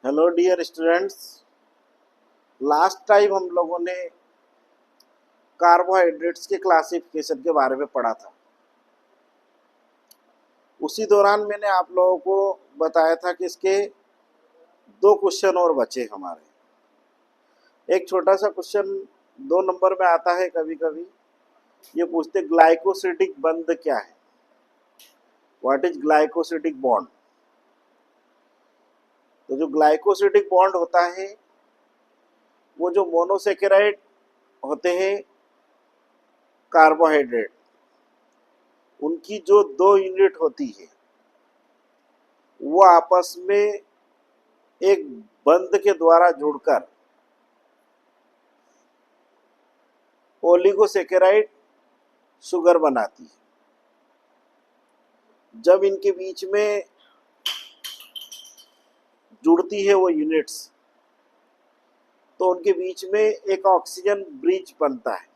Hello dear students. Last time हम लोगों ने कार्बोहाइड्रेट्स के क्लासिफिकेशन के बारे में पढ़ा था। उसी दौरान मैंने आप लोगों को बताया था कि इसके दो क्वेश्चन और बचे हमारे। एक छोटा सा क्वेश्चन 2 नंबर में आता है कभी कभी। ये पूछते ग्लाइकोसिडिक बंध क्या है, व्हाट इज ग्लाइकोसिडिक बॉन्ड। तो जो ग्लाइकोसिडिक बॉन्ड होता है वो जो मोनोसेकेराइड होते हैं कार्बोहाइड्रेट, उनकी जो 2 यूनिट होती है वो आपस में एक बंध के द्वारा जुड़कर ओलिगोसेकेराइड शुगर बनाती है। जब इनके बीच में जुड़ती है वो यूनिट्स, तो उनके बीच में एक ऑक्सीजन ब्रिज बनता है।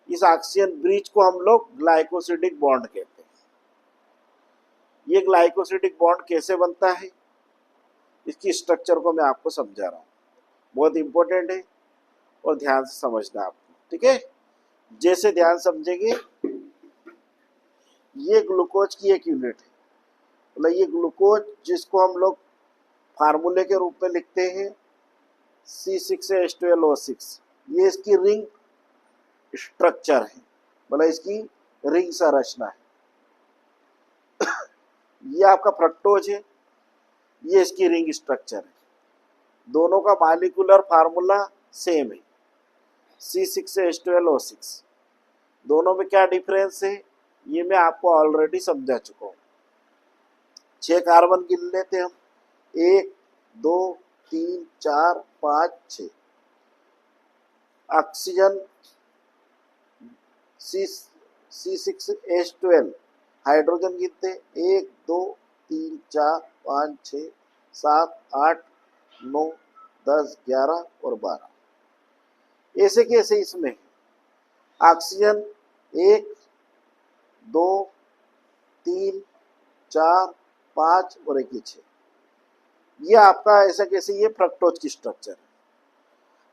इस ऑक्सीजन ब्रिज को हम लोग ग्लाइकोसिडिक बॉन्ड कहते हैं। ये ग्लाइकोसिडिक बॉन्ड कैसे बनता है, इसकी स्ट्रक्चर को मैं आपको समझा रहा हूँ। बहुत इंपॉर्टेंट है और ध्यान से समझना आपको, ठीक है। जैसे ध्यान समझेंगे, ये ग्लूकोज की एक यूनिट है। मतलब ये ग्लूकोज जिसको हम लोग फार्मूले के रूप में लिखते हैं C6H12O6, ये इसकी रिंग स्ट्रक्चर है, मतलब इसकी रिंग संरचना है। ये आपका फ्रक्टोज है, ये इसकी रिंग स्ट्रक्चर है। दोनों का मॉलिक्यूलर फार्मूला सेम है, C6H12O6। दोनों में क्या डिफरेंस है ये मैं आपको ऑलरेडी समझा चुका हूँ। 6 कार्बन गिन लेते हम, 1 2 3 4 5 6। ऑक्सीजन C6H12, हाइड्रोजन गिनते 1 2 3 4 5 6 7 8 9 10 11 और 12। ऐसे कैसे इसमें ऑक्सीजन 1 2 3 4 5 और 1 6। ये आपका ऐसा कैसे, ये फ्रक्टोज की स्ट्रक्चर है।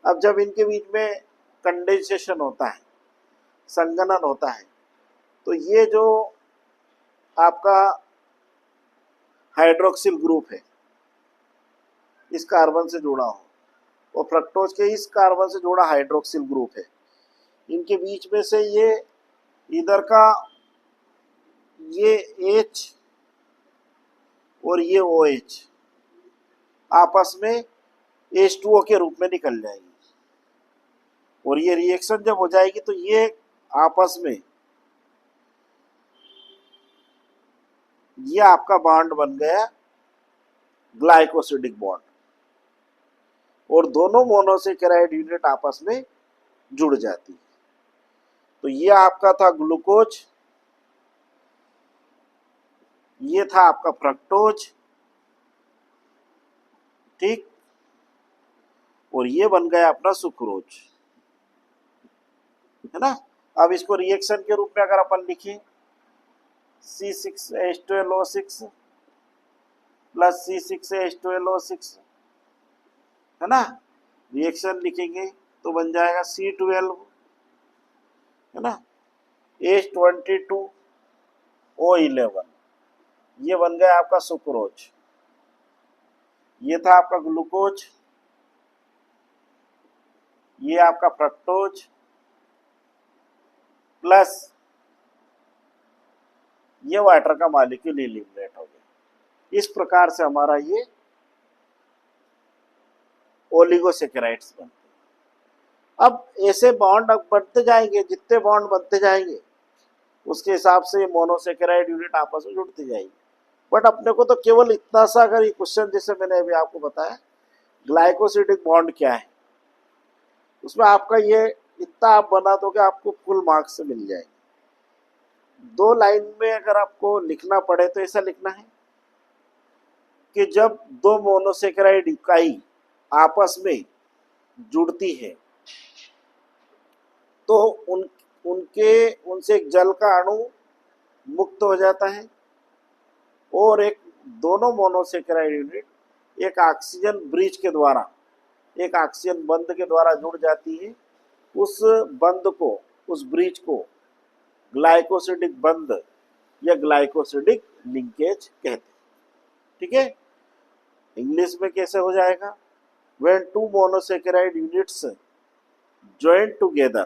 अब जब इनके बीच में कंडेंसेशन होता है, संघनन होता है, तो ये जो आपका हाइड्रोक्सिल ग्रुप है इस कार्बन से जुड़ा हो, और फ्रक्टोज के इस कार्बन से जुड़ा हाइड्रोक्सिल ग्रुप है, इनके बीच में से ये इधर का ये H और ये OH आपस में H2O के रूप में निकल जाएगी। और ये रिएक्शन जब हो जाएगी तो ये आपस में ये आपका बॉन्ड बन गया ग्लाइकोसिडिक बॉन्ड, और दोनों मोनोसेकेराइड यूनिट आपस में जुड़ जाती है। तो ये आपका था ग्लूकोज, ये था आपका फ्रक्टोज, ठीक, और ये बन गया अपना सुक्रोज, है ना। अब इसको रिएक्शन के रूप में अगर अपन लिखें C6H12O6 प्लस C6H12O6, है ना, रिएक्शन लिखेंगे तो बन जाएगा C12, है ना, H22O11। ये बन गया आपका सुक्रोज। ये था आपका ग्लूकोज, ये आपका फ्रक्टोज, प्लस ये वाटर का मॉलिक्यूल एलिमिनेट हो गया। इस प्रकार से हमारा ये ओलिगोसेकेराइड्स बनते हैं। अब ऐसे बॉन्ड बढ़ते जाएंगे, जितने बॉन्ड बनते जाएंगे उसके हिसाब से मोनोसेकेराइड यूनिट आपस में जुड़ती जाएगी। बट अपने को तो केवल इतना सा, अगर ये क्वेश्चन जैसे मैंने अभी आपको बताया ग्लाइकोसिडिक बॉन्ड क्या है, उसमें आपका ये इतना आप बना दोगे आपको फुल मार्क्स से मिल जाएंगे। 2 लाइन में अगर आपको लिखना पड़े तो ऐसा लिखना है कि जब 2 मोनोसेकेराइड इकाई आपस में जुड़ती है तो उनसे एक जल का अणु मुक्त हो जाता है, और एक दोनों मोनोसेकेराइड यूनिट एक ऑक्सीजन ब्रिज के द्वारा, एक ऑक्सीजन बंध के द्वारा जुड़ जाती है। उस बंध को, उस ब्रिज को ग्लाइकोसिडिक बंध या ग्लाइकोसिडिक लिंकेज कहते हैं। ठीक है, इंग्लिश में कैसे हो जाएगा? When two monosaccharide units join together,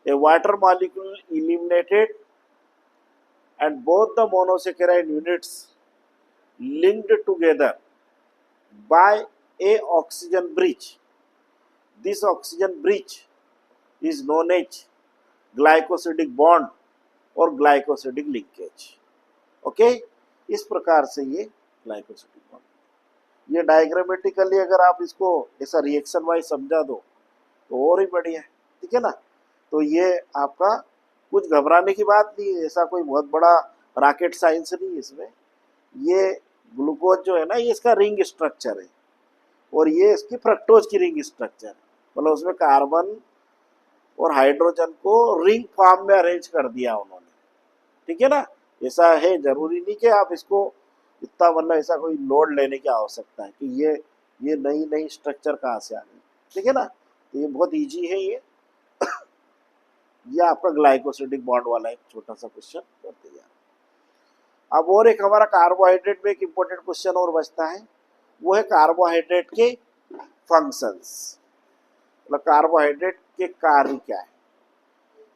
a water molecule eliminated and both the monosaccharide units linked together by a oxygen bridge. This oxygen bridge is known as glycosidic bond और glycosidic linkage. Okay, इस प्रकार से ये glycosidic bond. ये diagrammatically अगर आप इसको ऐसा रिएक्शन वाइज समझा दो तो और ही बढ़िया है। ठीक है ना, तो ये आपका कुछ घबराने की बात नहीं है, ऐसा कोई बहुत बड़ा रॉकेट साइंस नहीं है इसमें। ये ग्लूकोज जो है ना, ये इसका रिंग स्ट्रक्चर है और ये इसकी फ्रक्टोज की रिंग स्ट्रक्चर है, मतलब उसमें कार्बन और हाइड्रोजन को रिंग फॉर्म में अरेंज कर दिया उन्होंने। ठीक है ना, ऐसा है, जरूरी नहीं कि आप इसको इतना, मतलब ऐसा कोई लोड लेने की आवश्यकता है कि ये नई नई स्ट्रक्चर कहाँ से आ गई। ठीक है ना, तो ये बहुत इजी है। ये आपका ग्लाइकोसिडिक बॉन्ड वाला एक छोटा सा क्वेश्चन करते जा। अब और एक हमारा कार्बोहाइड्रेट में एक इंपॉर्टेंट क्वेश्चन और बचता है, वो है कार्बोहाइड्रेट के फंक्शंस, मतलब कार्बोहाइड्रेट के कार्य क्या है।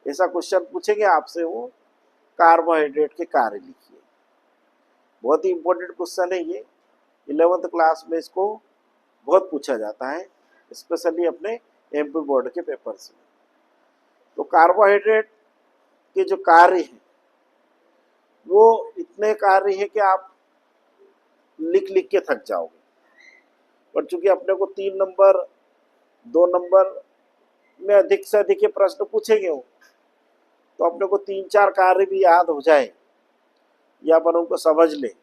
ऐसा क्वेश्चन पूछेंगे आपसे, वो कार्बोहाइड्रेट के कार्य लिखिए। बहुत ही इंपॉर्टेंट क्वेश्चन है ये, 11th क्लास में इसको बहुत पूछा जाता है, स्पेशली अपने एमपी बोर्ड के पेपर्स में। तो कार्बोहाइड्रेट के जो कार्य हैं वो इतने कार्य हैं कि आप लिख लिख के थक जाओगे, पर चूंकि अपने को 3 नंबर 2 नंबर में अधिक से अधिक ये प्रश्न पूछेंगे हो, तो अपने को 3-4 कार्य भी याद हो जाए या अपन उनको समझ ले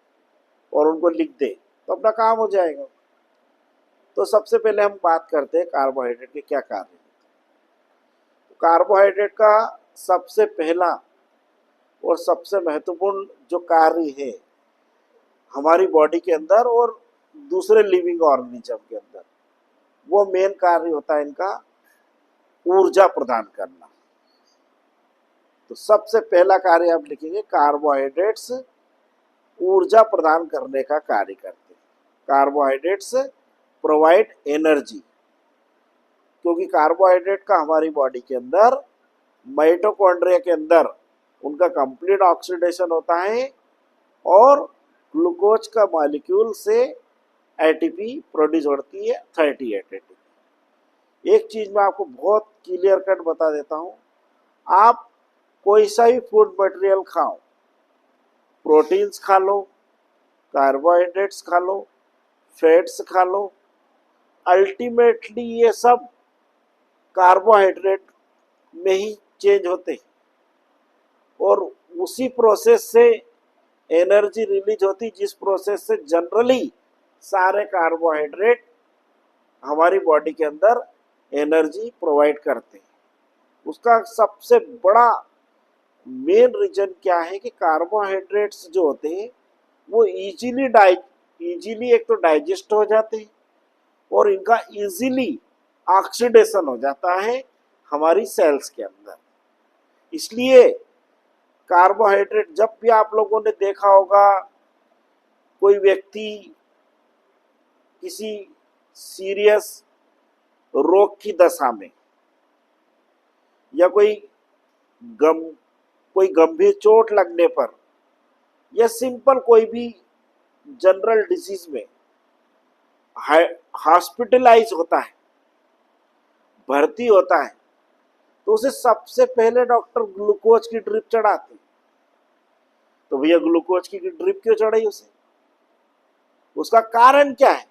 और उनको लिख दे तो अपना काम हो जाएगा। तो सबसे पहले हम बात करते हैं कार्बोहाइड्रेट के क्या कार्य हैं। तो कार्बोहाइड्रेट का सबसे पहला और सबसे महत्वपूर्ण जो कार्य है हमारी बॉडी के अंदर और दूसरे लिविंग ऑर्गेनिज्म के अंदर, वो मेन कार्य होता है इनका ऊर्जा प्रदान करना। तो सबसे पहला कार्य आप लिखेंगे, कार्बोहाइड्रेट्स ऊर्जा प्रदान करने का कार्य करते हैं। कार्बोहाइड्रेट्स प्रोवाइड एनर्जी, क्योंकि कार्बोहाइड्रेट का हमारी बॉडी के अंदर माइटोकॉन्ड्रिया के अंदर उनका कंप्लीट ऑक्सीडेशन होता है और ग्लूकोज का मॉलिक्यूल से एटीपी प्रोड्यूस होती है 38 एटीपी। एक चीज मैं आपको बहुत क्लियर कट बता देता हूं, आप कोई सा भी फूड मटेरियल खाओ, प्रोटीन्स खा लो, कार्बोहाइड्रेट्स खा लो, फैट्स खा लो, अल्टीमेटली ये सब कार्बोहाइड्रेट में ही चेंज होते हैं और उसी प्रोसेस से एनर्जी रिलीज होती, जिस प्रोसेस से जनरली सारे कार्बोहाइड्रेट हमारी बॉडी के अंदर एनर्जी प्रोवाइड करते हैं। उसका सबसे बड़ा मेन रीजन क्या है कि कार्बोहाइड्रेट्स जो होते हैं वो इजीली एक तो डाइजेस्ट हो जाते हैं और इनका इजीली ऑक्सीडेशन हो जाता है हमारी सेल्स के अंदर। इसलिए कार्बोहाइड्रेट, जब भी आप लोगों ने देखा होगा कोई व्यक्ति किसी सीरियस रोग की दशा में या कोई गंभीर चोट लगने पर या सिंपल कोई भी जनरल डिजीज में हॉस्पिटलाइज होता है, भर्ती होता है, तो उसे सबसे पहले डॉक्टर ग्लूकोज की ड्रिप चढ़ाते। तो भैया ग्लूकोज की ड्रिप क्यों चढ़ाई उसे? उसका कारण क्या है?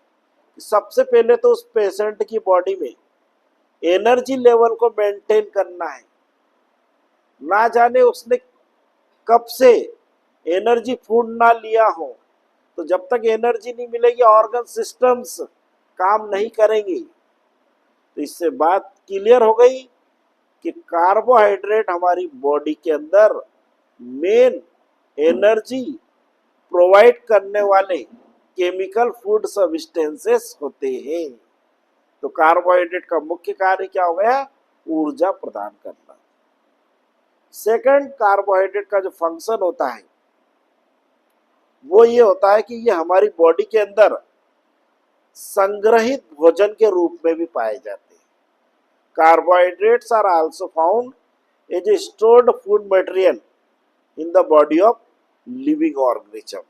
सबसे पहले तो उस पेशेंट की बॉडी में एनर्जी लेवल को मेंटेन करना है। ना जाने उसने कब से एनर्जी फूड ना लिया हो, तो जब तक एनर्जी नहीं मिलेगी ऑर्गन सिस्टम्स काम नहीं करेंगे। तो इससे बात क्लियर हो गई कि कार्बोहाइड्रेट हमारी बॉडी के अंदर मेन एनर्जी प्रोवाइड करने वाले केमिकल फूड सब्सटेंसेस होते हैं। तो कार्बोहाइड्रेट का मुख्य कार्य क्या हो गया? ऊर्जा प्रदान करना। सेकंड, कार्बोहाइड्रेट का जो फंक्शन होता है वो ये होता है कि ये हमारी बॉडी के अंदर संग्रहित भोजन के रूप में भी पाए जाते हैं। Carbohydrates are also found as a stored food material in the body of living organism,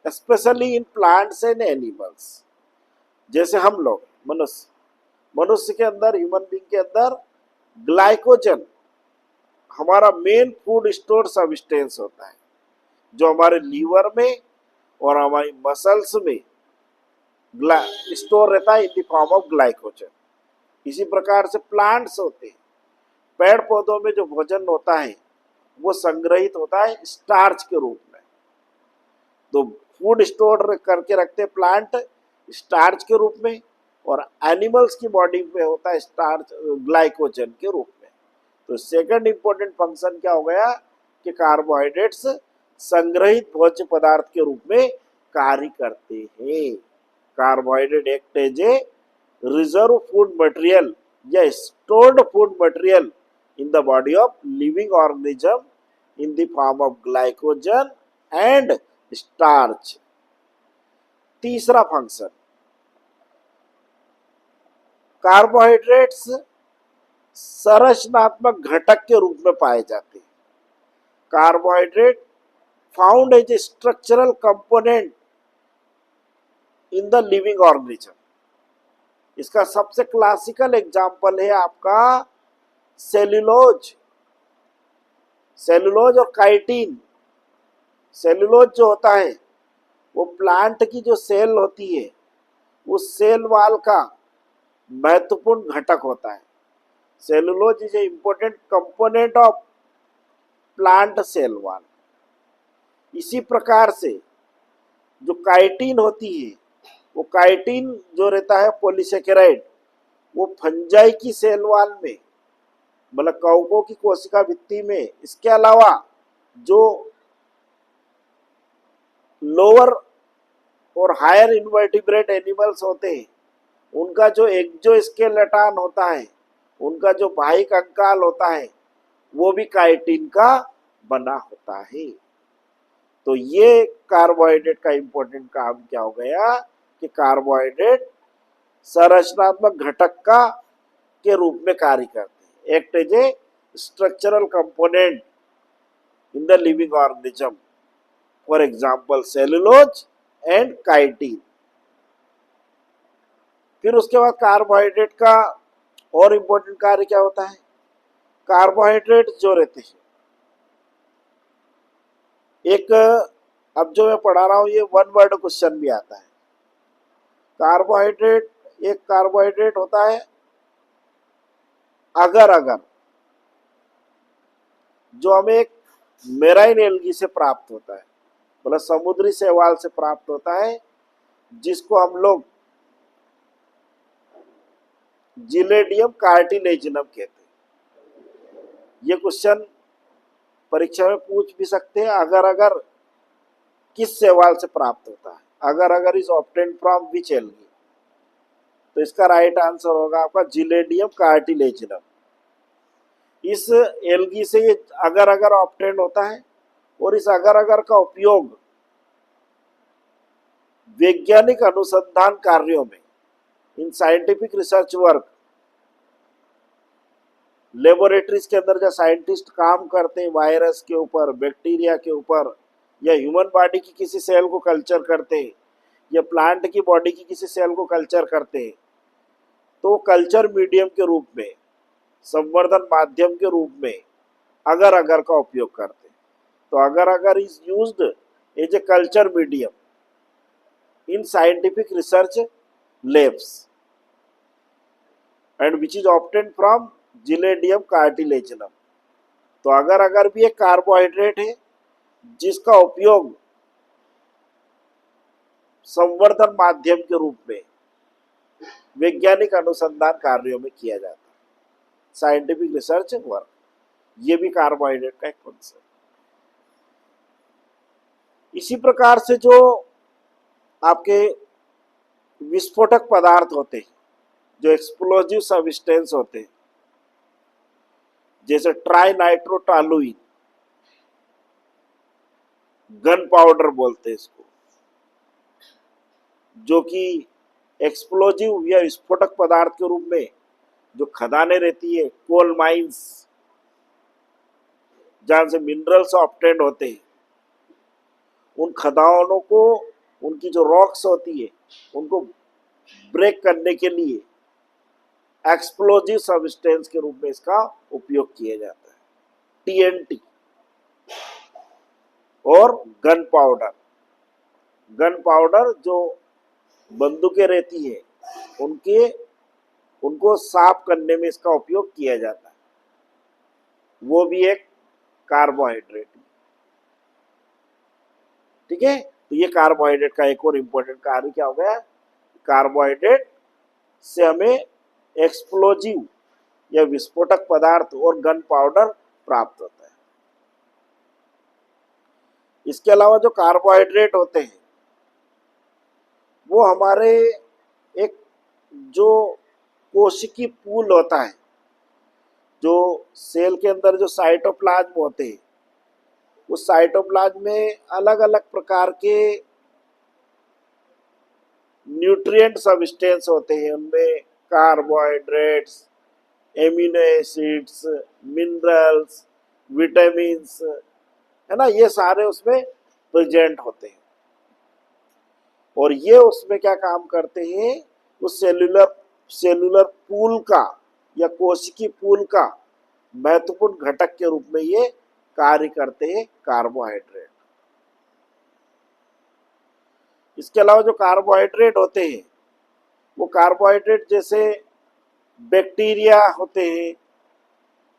specially in plants and animals. जैसे हम लोग मनुष्य के अंदर, ह्यूमन बीइंग के अंदर ग्लाइकोजन हमारा मेन फूड स्टोर सब्सटेंस होता है, जो हमारे लीवर में और हमारी मसल्स में स्टोर रहता है in the form of glycogen. इसी प्रकार से प्लांट्स होते हैं, पेड़ पौधों में जो भोजन होता है वो संग्रहित होता है स्टार्च के रूप में। तो फूड स्टोर करके रखते हैं प्लांट स्टार्च के रूप में, और एनिमल्स की बॉडी में होता है स्टार्च ग्लाइकोजन के रूप में। तो सेकंड इंपॉर्टेंट फंक्शन क्या हो गया कि कार्बोहाइड्रेट्स संग्रहित भोज्य पदार्थ के रूप में कार्य करते हैं। Carbohydrate act as a reserve food material या stored food material in the body of living organism in the form of glycogen and starch. तीसरा फंक्शन, कार्बोहाइड्रेट्स संरचनात्मक घटक के रूप में पाए जाते हैं। Carbohydrate found as a structural component in the living organism. इसका सबसे क्लासिकल एग्जाम्पल है आपका सेल्यूलोज और काइटिन। सेल्यूलोज जो होता है वो प्लांट की जो सेल होती है उस सेल वाल का महत्वपूर्ण घटक होता है। Cellulose is a important component of plant cell wall. इसी प्रकार से जो काइटिन होती है, वो काइटिन जो रहता है पॉलीसेकेराइड, वो फंजाई की सेल वाल में, मतलब कवकों की कोशिका भित्ति में, इसके अलावा जो लोअर और हायर इनवर्टिब्रेट एनिमल्स होते हैं उनका जो एक्सोस्केलेटन होता है, उनका जो बाह्य कंकाल होता है, वो भी काइटिन का बना होता है। तो ये कार्बोहाइड्रेट का इंपॉर्टेंट काम क्या हो गया कि कार्बोहाइड्रेट संरचनात्मक घटक का के रूप में कार्य करते हैं। Act as a structural component in the living organism, for example cellulose and chitin. फिर उसके बाद कार्बोहाइड्रेट का और इंपॉर्टेंट कार्य क्या होता है? कार्बोहाइड्रेट जो रहते हैं, एक अब जो मैं पढ़ा रहा हूं ये वन वर्ड क्वेश्चन भी आता है। कार्बोहाइड्रेट, एक कार्बोहाइड्रेट होता है अगर जो हमें एक मेराइन एल्गी से प्राप्त होता है, मतलब समुद्री शैवाल से प्राप्त होता है, जिसको हम लोग जिलेडियम कार्टिलेजिनम कहते हैं। ये क्वेश्चन परीक्षा में पूछ भी सकते हैं। अगर किस शैवाल से प्राप्त होता है, अगर is obtained from which algae, तो इसका राइट आंसर होगा आपका जिलेडियम कार्टिलेजिनम। इस एल्गी से ये अगर ऑब्टेन्ड होता है, और इस अगर का उपयोग वैज्ञानिक अनुसंधान कार्यों में, इन साइंटिफिक रिसर्च वर्क, लेबोरेटरीज के अंदर जो साइंटिस्ट काम करते हैं वायरस के ऊपर, बैक्टीरिया के ऊपर, या ह्यूमन बॉडी की किसी सेल को कल्चर करते हैं, या प्लांट की बॉडी की किसी सेल को कल्चर करते हैं, तो कल्चर मीडियम के रूप में, संवर्धन माध्यम के रूप में अगर का उपयोग करते हैं। तो agar is used as a culture medium in scientific research labs and which is obtained from Gelidium cartilagineum. तो अगर भी एक कार्बोहाइड्रेट है जिसका उपयोग संवर्धन माध्यम के रूप में वैज्ञानिक अनुसंधान कार्यों में किया जाता है, साइंटिफिक रिसर्च वर्क। ये भी कार्बोहाइड्रेट का एक फंक्शन। इसी प्रकार से जो आपके विस्फोटक पदार्थ होते हैं, जो एक्सप्लोजिव सब्सटेंस होते हैं, जैसे ट्राई नाइट्रोटॉलुइन, गन पाउडर बोलते हैं इसको, जो कि एक्सप्लोजिव या विस्फोटक पदार्थ के रूप में जो खदानें रहती है, कोल माइंस, जहां से मिनरल्स ऑब्टेन्ड होते हैं, उन खदानों को, उनकी जो रॉक्स होती है, उनको ब्रेक करने के लिए एक्सप्लोजिव सब्सटेंस के रूप में इसका उपयोग किया जाता है। टीएनटी और गन पाउडर, गन पाउडर जो बंदूकें रहती है उनको साफ करने में इसका उपयोग किया जाता है, वो भी एक कार्बोहाइड्रेट। ठीक है, तो ये कार्बोहाइड्रेट का एक और इम्पोर्टेंट कार्य क्या हो गया, कार्बोहाइड्रेट से हमें एक्सप्लोजिव या विस्फोटक पदार्थ और गन पाउडर प्राप्त होता है। इसके अलावा जो कार्बोहाइड्रेट होते हैं वो हमारे एक जो कोशिकी पूल होता है, जो सेल के अंदर जो साइटोप्लाज्म होते हैं, उस साइटोप्लाज्म में अलग अलग प्रकार के न्यूट्रिएंट सब्सटेंस होते हैं। उनमें carbohydrates, amino acids, minerals, vitamins, है ना, ये सारे उसमें प्रेजेंट होते हैं। और ये उसमें क्या काम करते हैं, उस सेलुलर पूल का या कोशिकी पूल का महत्वपूर्ण घटक के रूप में ये कार्य करते हैं कार्बोहाइड्रेट। इसके अलावा जो कार्बोहाइड्रेट होते हैं वो कार्बोहाइड्रेट जैसे बैक्टीरिया होते हैं,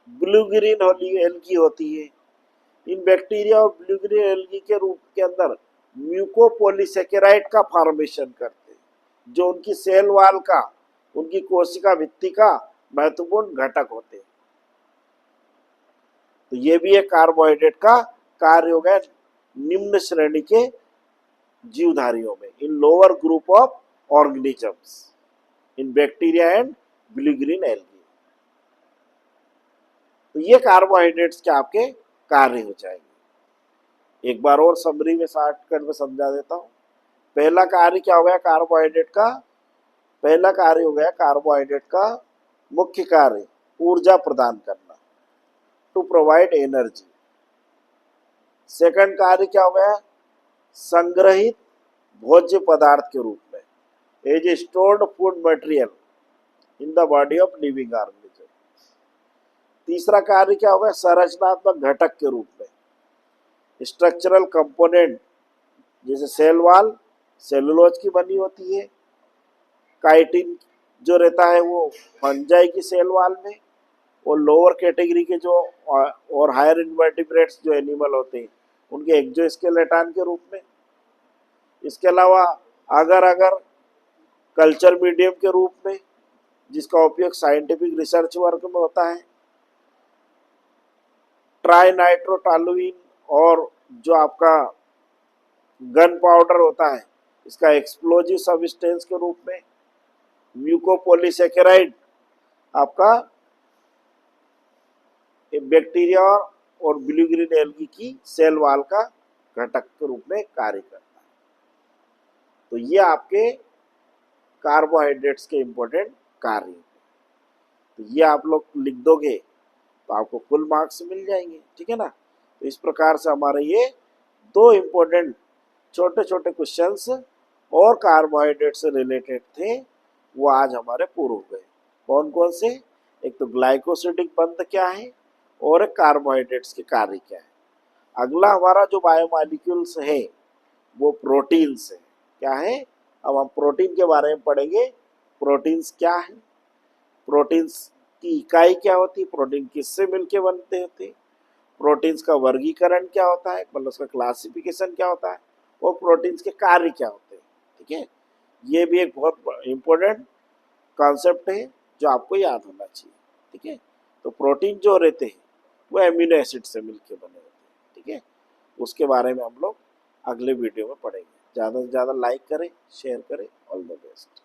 ब्लू ग्रीन एल्गी होती है, इन बैक्टीरिया और ब्लू ग्रीन एल्गी के रूप के अंदर म्यूकोपॉलीसेकेराइड का फॉर्मेशन करते हैं, जो उनकी सेल वाल का, उनकी कोशिका भित्ति का महत्वपूर्ण घटक होते हैं। तो ये भी एक कार्बोहाइड्रेट का कार्य हो गया निम्न श्रेणी के जीवधारियों में, इन lower group of organisms, in bacteria and blue green algae. तो ये कार्बोहाइड्रेट्स के आपके कार्य हो जाएंगे। एक बार और समरी में शॉर्टकट में समझा देता हूं। पहला कार्य क्या हो गया कार्बोहाइड्रेट का, पहला कार्य हो गया कार्बोहाइड्रेट का मुख्य कार्य ऊर्जा प्रदान करना, टू प्रोवाइड एनर्जी। सेकंड कार्य क्या हो गया, संग्रहित भोज्य पदार्थ के रूप में, as a stored food material in the body of living organism. तीसरा कार्य क्या होगा, संरचनात्मक घटक के रूप में, स्ट्रक्चरल कंपोनेंट, जैसे सेल वाल सेलुलोज की बनी होती है, काइटिन जो रहता है वो फंजाई की सेल वाल में, और लोअर कैटेगरी के जो और हायर इन्वर्टिब्रेट्स जो एनिमल होते हैं उनके एक्सोस्केलेटन के रूप में। इसके अलावा अगर कल्चर मीडियम के रूप में, जिसका उपयोग साइंटिफिक रिसर्च वर्क में होता है, ट्राई नाइट्रोटॉलुइन और जो आपका गन पाउडर होता है इसका एक्सप्लोजिव सब्सटेंस के रूप में, म्यूकोपॉलीसेकेराइड आपका बैक्टीरिया और ब्लू ग्रीन एल्गी की सेल वाल का घटक के रूप में कार्य करता है। तो ये आपके कार्बोहाइड्रेट्स के इंपॉर्टेंट कार्य। तो ये आप लोग लिख दोगे तो आपको फुल मार्क्स मिल जाएंगे। ठीक है ना। तो इस प्रकार से हमारे ये दो इंपॉर्टेंट छोटे छोटे क्वेश्चंस और कार्बोहाइड्रेट से रिलेटेड थे, वो आज हमारे पूरे हो गए। कौन कौन से, एक तो ग्लाइकोसिडिक बंध क्या है और एक कार्बोहाइड्रेट्स के कार्य क्या है। अगला हमारा जो बायोमॉलिक्यूल्स है वो प्रोटीन्स है। क्या है, अब हम प्रोटीन के बारे में पढ़ेंगे। प्रोटीन्स क्या है, प्रोटीन्स की इकाई क्या होती है, प्रोटीन किससे मिलके बनते होते, प्रोटीन्स का वर्गीकरण क्या होता है, मतलब उसका क्लासिफिकेशन क्या होता है, और प्रोटीन्स के कार्य क्या होते हैं। ठीक है, ये भी एक बहुत इंपॉर्टेंट कॉन्सेप्ट है जो आपको याद होना चाहिए। ठीक है, तो प्रोटीन जो रहते हैं वो एमिनो एसिड से मिलके बने होते हैं। ठीक है, उसके बारे में हम लोग अगले वीडियो में पढ़ेंगे। ज़्यादा से ज़्यादा लाइक करें, शेयर करें। All the best.